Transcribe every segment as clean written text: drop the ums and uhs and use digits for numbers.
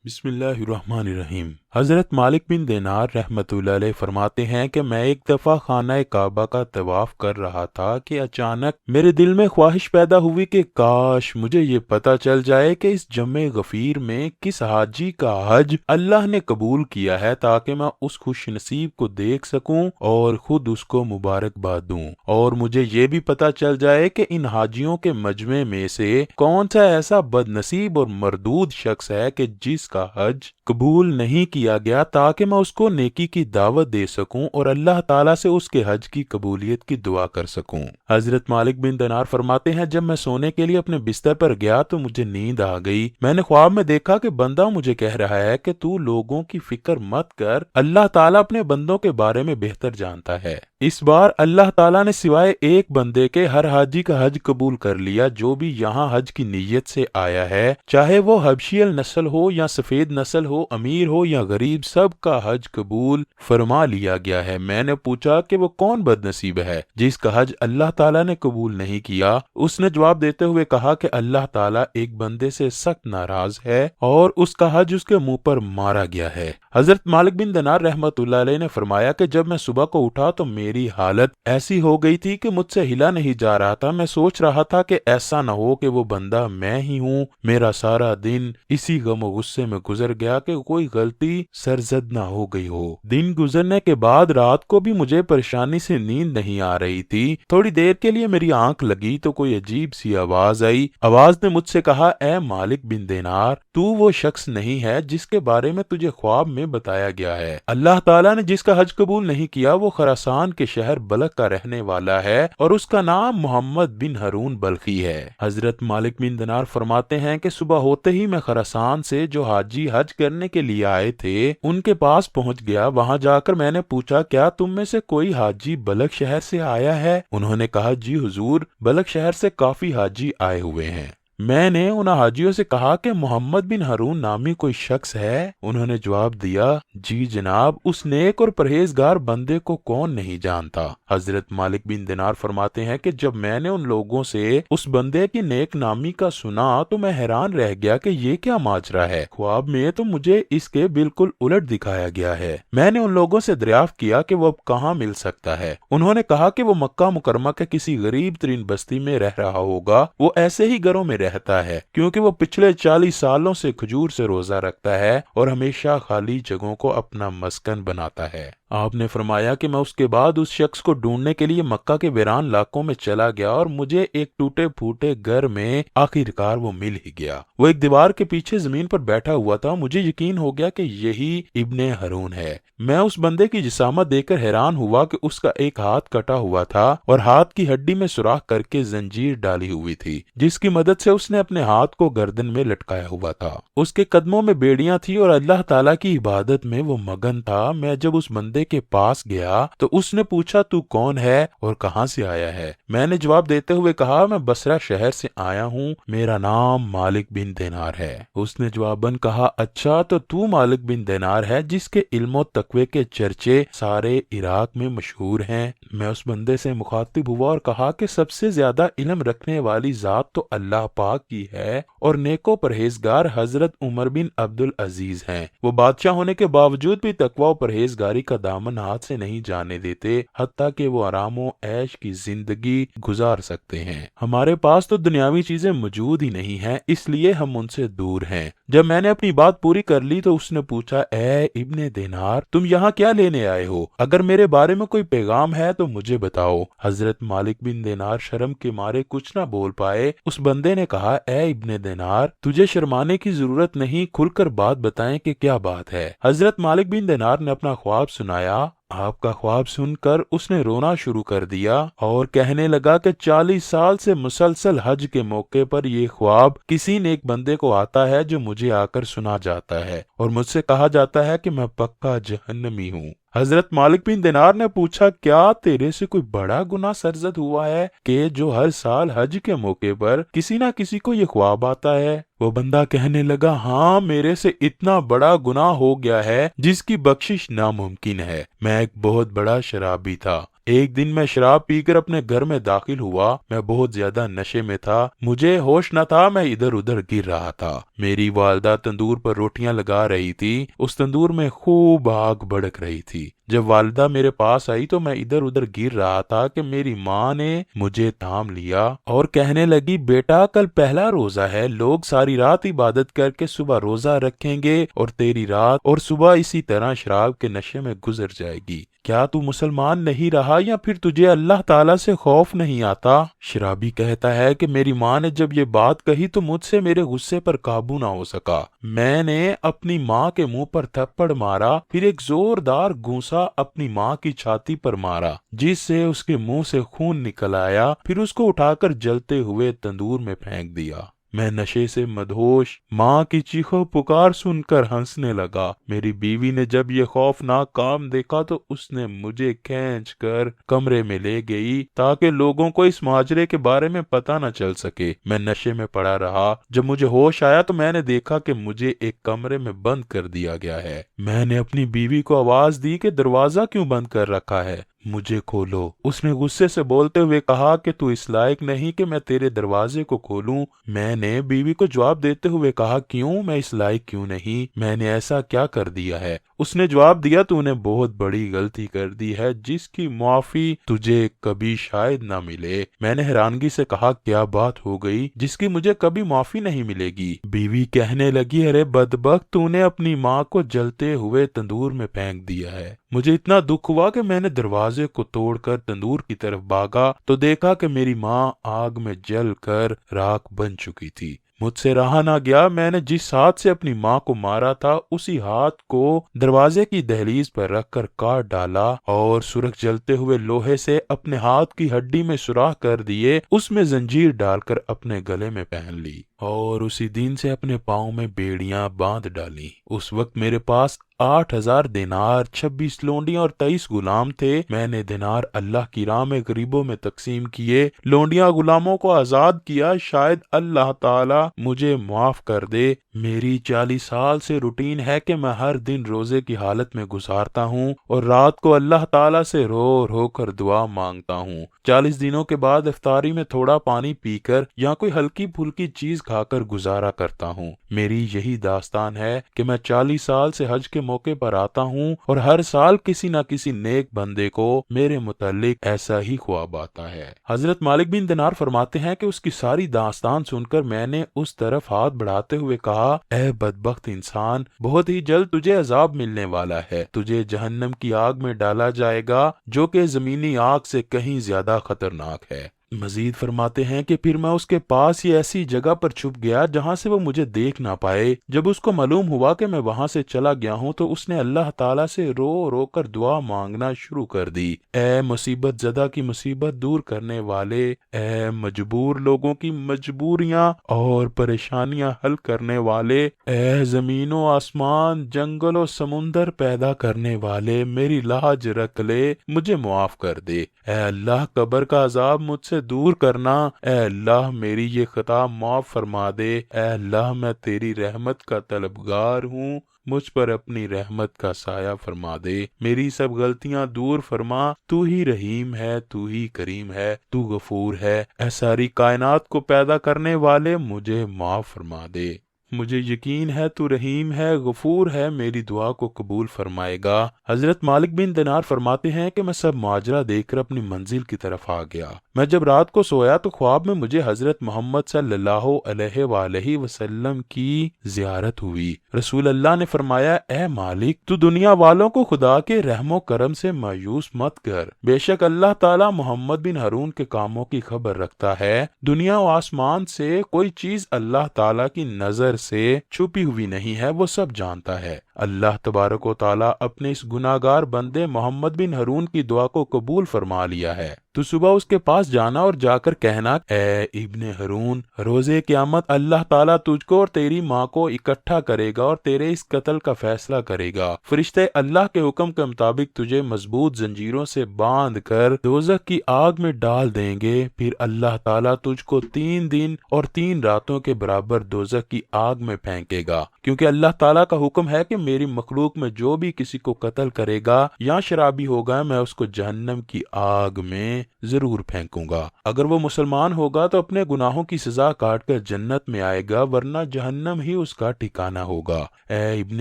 بسم اللہ الرحمن الرحیم۔ حضرت مالک بن دینار رحمۃ اللہ علیہ فرماتے ہیں کہ میں ایک دفعہ خانہ کعبہ کا طواف کر رہا تھا کہ اچانک میرے دل میں خواہش پیدا ہوئی کہ کاش مجھے یہ پتہ چل جائے کہ اس جمع غفیر میں کس حاجی کا حج اللہ نے قبول کیا ہے، تاکہ میں اس خوش نصیب کو دیکھ سکوں اور خود اس کو مبارکباد دوں، اور مجھے یہ بھی پتہ چل جائے کہ ان حاجیوں کے مجمع میں سے کون سا ایسا بد نصیب اور مردود شخص ہے کہ جس کا حج قبول نہیں کیا گیا، تاکہ میں اس کو نیکی کی دعوت دے سکوں اور اللہ تعالیٰ سے اس کے حج کی قبولیت کی دعا کر سکوں۔ حضرت مالک بن دینار فرماتے ہیں، جب میں سونے کے لیے اپنے بستر پر گیا تو مجھے نیند آ گئی۔ میں نے خواب میں دیکھا کہ بندہ مجھے کہہ رہا ہے کہ تو لوگوں کی فکر مت کر، اللہ تعالیٰ اپنے بندوں کے بارے میں بہتر جانتا ہے۔ اس بار اللہ تعالیٰ نے سوائے ایک بندے کے ہر حاجی کا حج قبول کر لیا جو بھی یہاں حج کی نیت سے آیا ہے، چاہے وہ حبشی نسل ہو یا سفید نسل ہو، امیر ہو یا غریب، سب کا حج قبول فرما لیا گیا ہے۔ میں نے پوچھا کہ وہ کون بد نصیب ہے جس کا حج اللہ تعالیٰ نے قبول نہیں کیا؟ اس نے جواب دیتے ہوئے کہا کہ اللہ تعالیٰ ایک بندے سے سخت ناراض ہے اور اس کا حج اس کے منہ پر مارا گیا ہے۔ حضرت مالک بن دینار رحمۃ اللہ علیہ نے فرمایا کہ جب میں صبح کو اٹھا تو میری حالت ایسی ہو گئی تھی کہ مجھ سے ہلا نہیں جا رہا تھا۔ میں سوچ رہا تھا کہ ایسا نہ ہو کہ وہ بندہ میں ہی ہوں۔ میرا سارا دن اسی غم و غصے میں گزر گیا کہ کوئی غلطی سرزد نہ ہو گئی ہو۔ دن گزرنے کے بعد رات کو بھی مجھے پریشانی سے نیند نہیں آ رہی تھی۔ تھوڑی دیر کے لیے میری آنکھ لگی تو کوئی عجیب سی آواز آئی۔ آواز نے مجھ سے کہا، اے مالک بن دینار، تو وہ شخص نہیں ہے جس کے بارے میں تجھے خواب میں بتایا گیا ہے۔ اللہ تعالیٰ نے جس کا حج قبول نہیں کیا وہ خراسان کے شہر بلخ کا رہنے والا ہے اور اس کا نام محمد بن ہارون بلخی ہے۔ حضرت مالک بن دینار فرماتے ہیں کہ صبح ہوتے ہی میں خراسان سے جو حاجی حج کرنے کے لیے آئے تھے ان کے پاس پہنچ گیا۔ وہاں جا کر میں نے پوچھا، کیا تم میں سے کوئی حاجی بلخ شہر سے آیا ہے؟ انہوں نے کہا، جی حضور، بلخ شہر سے کافی حاجی آئے ہوئے ہیں۔ میں نے ان حاجیوں سے کہا کہ محمد بن ہارون نامی کوئی شخص ہے؟ انہوں نے جواب دیا، جی جناب، اس نیک اور پرہیزگار بندے کو کون نہیں جانتا۔ حضرت مالک بن دینار فرماتے ہیں کہ جب میں نے ان لوگوں سے اس بندے کی نیک نامی کا سنا تو میں حیران رہ گیا کہ یہ کیا ماجرا ہے۔ خواب میں تو مجھے اس کے بالکل الٹ دکھایا گیا ہے۔ میں نے ان لوگوں سے دریافت کیا کہ وہ اب کہاں مل سکتا ہے۔ انہوں نے کہا کہ وہ مکہ مکرمہ کے کسی غریب ترین بستی میں رہ رہا ہوگا۔ وہ ایسے ہی گھروں میں رہتا ہے کیونکہ وہ پچھلے 40 سالوں سے کھجور سے روزہ رکھتا ہے اور ہمیشہ خالی جگہوں کو اپنا مسکن بناتا ہے۔ آپ نے فرمایا کہ میں اس کے بعد اس شخص کو ڈھونڈنے کے لیے مکہ کے ویران علاقوں میں چلا گیا اور مجھے ایک ٹوٹے پھوٹے گھر میں آخرکار وہ مل ہی گیا۔ وہ ایک دیوار کے پیچھے زمین پر بیٹھا ہوا تھا۔ مجھے یقین ہو گیا کہ یہی ابن ہارون ہے۔ میں اس بندے کی جسامت دیکھ کر حیران ہوا کہ اس کا ایک ہاتھ کٹا ہوا تھا اور ہاتھ کی ہڈی میں سوراخ کر کے زنجیر ڈالی ہوئی تھی جس کی مدد سے اس نے اپنے ہاتھ کو گردن میں لٹکایا ہوا تھا۔ اس کے قدموں میں بیڑیاں تھی اور اللہ تعالیٰ کی عبادت میں وہ مگن تھا۔ میں جب اس بندے کے پاس گیا تو اس نے پوچھا، تو کون ہے اور کہاں سے آیا ہے؟ میں نے جواب دیتے ہوئے کہا، میں بصرہ شہر سے آیا ہوں، میرا نام مالک بن دینار ہے۔ اس نے جواباً کہا، اچھا تو مالک بن دینار ہے جس کے علم و تقوی کے چرچے سارے عراق میں مشہور ہیں۔ میں اس بندے سے مخاطب ہوا اور کہا کہ سب سے زیادہ علم رکھنے والی ذات تو اللہ پاک کی ہے اور نیک و پرہیزگار حضرت عمر بن عبدالعزیز ہیں۔ وہ بادشاہ ہونے کے باوجود بھی تقوی و پرہیزگاری کا دامن ہاتھ سے نہیں جانے دیتے حتیٰ کہ وہ آرام و عیش کی زندگی گزار سکتے ہیں۔ ہمارے پاس تو دنیاوی چیزیں موجود ہی نہیں ہیں، اس لیے ہم ان سے دور ہیں۔ جب میں نے اپنی بات پوری کر لی تو اس نے پوچھا، اے ابن دینار، تم یہاں کیا لینے آئے ہو؟ اگر میرے بارے میں کوئی پیغام ہے تو مجھے بتاؤ۔ حضرت مالک بن دینار شرم کے مارے کچھ نہ بول پائے۔ اس بندے نے کہا، اے ابن دینار، تجھے شرمانے کی ضرورت نہیں، کھل کر بات بتائیں کہ کیا بات ہے۔ حضرت مالک بن دینار نے اپنا خواب سنایا۔ آپ کا خواب سن کر اس نے رونا شروع کر دیا اور کہنے لگا کہ 40 سال سے مسلسل حج کے موقع پر یہ خواب کسی نیک بندے کو آتا ہے جو مجھے آ کر سنا جاتا ہے اور مجھ سے کہا جاتا ہے کہ میں پکا جہنمی ہوں۔ حضرت مالک بن دینار نے پوچھا، کیا تیرے سے کوئی بڑا گناہ سرزد ہوا ہے کہ جو ہر سال حج کے موقع پر کسی نہ کسی کو یہ خواب آتا ہے؟ وہ بندہ کہنے لگا، ہاں، میرے سے اتنا بڑا گناہ ہو گیا ہے جس کی بخشش ناممکن ہے۔ میں ایک بہت بڑا شرابی تھا۔ ایک دن میں شراب پی کر اپنے گھر میں داخل ہوا۔ میں بہت زیادہ نشے میں تھا، مجھے ہوش نہ تھا، میں ادھر ادھر گر رہا تھا۔ میری والدہ تندور پر روٹیاں لگا رہی تھی، اس تندور میں خوب آگ بھڑک رہی تھی۔ جب والدہ میرے پاس آئی تو میں ادھر ادھر گر رہا تھا کہ میری ماں نے مجھے تھام لیا اور کہنے لگی، بیٹا کل پہلا روزہ ہے، لوگ ساری رات عبادت کر کے صبح روزہ رکھیں گے اور تیری رات اور صبح اسی طرح شراب کے نشے میں گزر جائے گی۔ کیا تو مسلمان نہیں رہا یا پھر تجھے اللہ تعالیٰ سے خوف نہیں آتا؟ شرابی کہتا ہے کہ میری ماں نے جب یہ بات کہی تو مجھ سے میرے غصے پر قابو نہ ہو سکا۔ میں نے اپنی ماں کے منہ پر تھپڑ مارا، پھر ایک زوردار گھونسا اپنی ماں کی چھاتی پر مارا جس سے اس کے منہ سے خون نکل آیا، پھر اس کو اٹھا کر جلتے ہوئے تندور میں پھینک دیا۔ میں نشے سے مدہوش ماں کی چیخو پکار سن کر ہنسنے لگا۔ میری بیوی نے جب یہ خوفناک کام دیکھا تو اس نے مجھے کھینچ کر کمرے میں لے گئی تاکہ لوگوں کو اس ماجرے کے بارے میں پتہ نہ چل سکے۔ میں نشے میں پڑا رہا۔ جب مجھے ہوش آیا تو میں نے دیکھا کہ مجھے ایک کمرے میں بند کر دیا گیا ہے۔ میں نے اپنی بیوی کو آواز دی کہ دروازہ کیوں بند کر رکھا ہے، مجھے کھولو۔ اس نے غصے سے بولتے ہوئے کہا کہ تو اس لائق نہیں کہ میں تیرے دروازے کو کھولوں۔ میں نے بیوی کو جواب دیتے ہوئے کہا، کیوں؟ میں اس لائق کیوں نہیں؟ میں نے ایسا کیا کر دیا ہے؟ اس نے جواب دیا، تو نے بہت بڑی غلطی کر دی ہے جس کی معافی تجھے کبھی شاید نہ ملے۔ میں نے حیرانگی سے کہا، کیا بات ہو گئی جس کی مجھے کبھی معافی نہیں ملے گی؟ بیوی کہنے لگی، ارے بدبخت، تو نے اپنی ماں کو جلتے ہوئے تندور میں پھینک دیا ہے۔ مجھے اتنا دکھ ہوا کہ میں نے دروازے کو توڑ کر تندور کی طرف بھاگا تو دیکھا کہ میری ماں آگ میں جل کر راکھ بن چکی تھی۔ مجھ سے رہا نہ گیا، میں نے جس ہاتھ سے اپنی ماں کو مارا تھا اسی ہاتھ کو دروازے کی دہلیز پر رکھ کر کاٹ ڈالا اور سرخ جلتے ہوئے لوہے سے اپنے ہاتھ کی ہڈی میں سوراخ کر دیے، اس میں زنجیر ڈال کر اپنے گلے میں پہن لی اور اسی دن سے اپنے پاؤں میں بیڑیاں باندھ ڈالی۔ اس وقت میرے پاس 8,000 دینار، 26 لونڈیاں اور 23 غلام تھے۔ میں نے دینار اللہ کی راہ میں غریبوں میں تقسیم کیے، لونڈیاں غلاموں کو آزاد کیا، شاید اللہ تعالی مجھے معاف کر دے۔ میری 40 سال سے روٹین ہے کہ میں ہر دن روزے کی حالت میں گزارتا ہوں اور رات کو اللہ تعالی سے رو رو کر دعا مانگتا ہوں۔ 40 دنوں کے بعد افطاری میں تھوڑا پانی پی کر یا کوئی ہلکی پھلکی چیز کھا کر گزارا کرتا ہوں۔ میری یہی داستان ہے کہ میں 40 سال سے حج کے موقع پر آتا ہوں اور ہر سال کسی نہ کسی نیک بندے کو میرے متعلق ایسا ہی خواب آتا ہے۔ حضرت مالک بن دینار فرماتے ہیں کہ اس کی ساری داستان سن کر میں نے اس طرف ہاتھ بڑھاتے ہوئے کہا، اے بدبخت انسان، بہت ہی جلد تجھے عذاب ملنے والا ہے، تجھے جہنم کی آگ میں ڈالا جائے گا جو کہ زمینی آگ سے کہیں زیادہ خطرناک ہے۔ مزید فرماتے ہیں کہ پھر میں اس کے پاس ہی ایسی جگہ پر چھپ گیا جہاں سے وہ مجھے دیکھ نہ پائے۔ جب اس کو معلوم ہوا کہ میں وہاں سے چلا گیا ہوں تو اس نے اللہ تعالیٰ سے رو رو کر دعا مانگنا شروع کر دی، اے مصیبت زدہ کی مصیبت دور کرنے والے، اے مجبور لوگوں کی مجبوریاں اور پریشانیاں حل کرنے والے، اے زمین و آسمان، جنگل و سمندر پیدا کرنے والے، میری لاج رکھ لے، مجھے معاف کر دے۔ اے اللہ، قبر کا عذاب مجھ سے دور کرنا، اے اللہ میری یہ خطا معاف فرما دے، اے اللہ میں تیری رحمت کا طلبگار ہوں، مجھ پر اپنی رحمت کا سایہ فرما دے، میری سب غلطیاں دور فرما، تو ہی رحیم ہے، تو ہی کریم ہے، تو غفور ہے، اے ساری کائنات کو پیدا کرنے والے، مجھے معاف فرما دے۔ مجھے یقین ہے تو رحیم ہے، غفور ہے، میری دعا کو قبول فرمائے گا۔ حضرت مالک بن دینار فرماتے ہیں کہ میں سب ماجرا دیکھ کر اپنی منزل کی طرف آ گیا۔ میں جب رات کو سویا تو خواب میں مجھے حضرت محمد صلی اللہ علیہ وآلہ وسلم کی زیارت ہوئی۔ رسول اللہ نے فرمایا، اے مالک، تو دنیا والوں کو خدا کے رحم و کرم سے مایوس مت کر، بے شک اللہ تعالی محمد بن ہارون کے کاموں کی خبر رکھتا ہے۔ دنیا و آسمان سے کوئی چیز اللہ تعالی کی نظر سے چھپی ہوئی نہیں ہے، وہ سب جانتا ہے۔ اللہ تبارک و تعالی اپنے اس گناہگار بندے محمد بن ہارون کی دعا کو قبول فرما لیا ہے۔ تو صبح اس کے پاس جانا اور جا کر کہنا، اے ابن ہارون، روز قیامت اللہ تعالیٰ تجھ کو اور تیری ماں کو اکٹھا کرے گا اور تیرے اس قتل کا فیصلہ کرے گا۔ فرشتے اللہ کے حکم کے مطابق تجھے مضبوط زنجیروں سے باندھ کر دوزخ کی آگ میں ڈال دیں گے، پھر اللہ تعالیٰ تجھ کو 3 دن اور 3 راتوں کے برابر دوزخ کی آگ میں پھینکے گا، کیونکہ اللہ تعالیٰ کا حکم ہے کہ میری مخلوق میں جو بھی کسی کو قتل کرے گا یا شرابی ہوگا میں اس کو جہنم کی آگ میں ضرور پھینکوں گا۔ اگر وہ مسلمان ہوگا تو اپنے گناہوں کی سزا کاٹ کر جنت میں آئے گا، ورنہ جہنم ہی اس کا ٹھکانہ ہوگا۔ اے ابن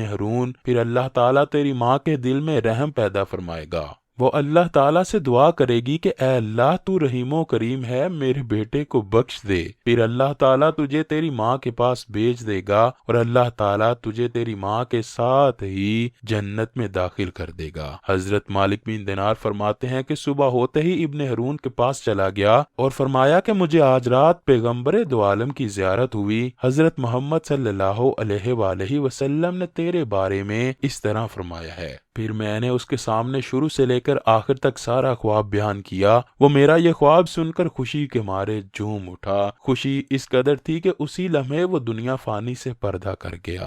ہارون، پھر اللہ تعالیٰ تیری ماں کے دل میں رحم پیدا فرمائے گا۔ وہ اللہ تعالیٰ سے دعا کرے گی کہ اے اللہ تو رحیم و کریم ہے، میرے بیٹے کو بخش دے۔ پھر اللہ تعالیٰ تجھے تیری ماں کے پاس بھیج دے گا اور اللہ تعالیٰ تجھے تیری ماں کے ساتھ ہی جنت میں داخل کر دے گا۔ حضرت مالک بن دینار فرماتے ہیں کہ صبح ہوتے ہی ابن ہارون کے پاس چلا گیا اور فرمایا کہ مجھے آج رات پیغمبر دو عالم کی زیارت ہوئی۔ حضرت محمد صلی اللہ علیہ وآلہ وسلم نے تیرے بارے میں اس طرح فرمایا ہے۔ پھر میں نے اس کے سامنے شروع سے لے کر آخر تک سارا خواب بیان کیا۔ وہ میرا یہ خواب سن کر خوشی کے مارے جھوم اٹھا۔ خوشی اس قدر تھی کہ اسی لمحے وہ دنیا فانی سے پردہ کر گیا۔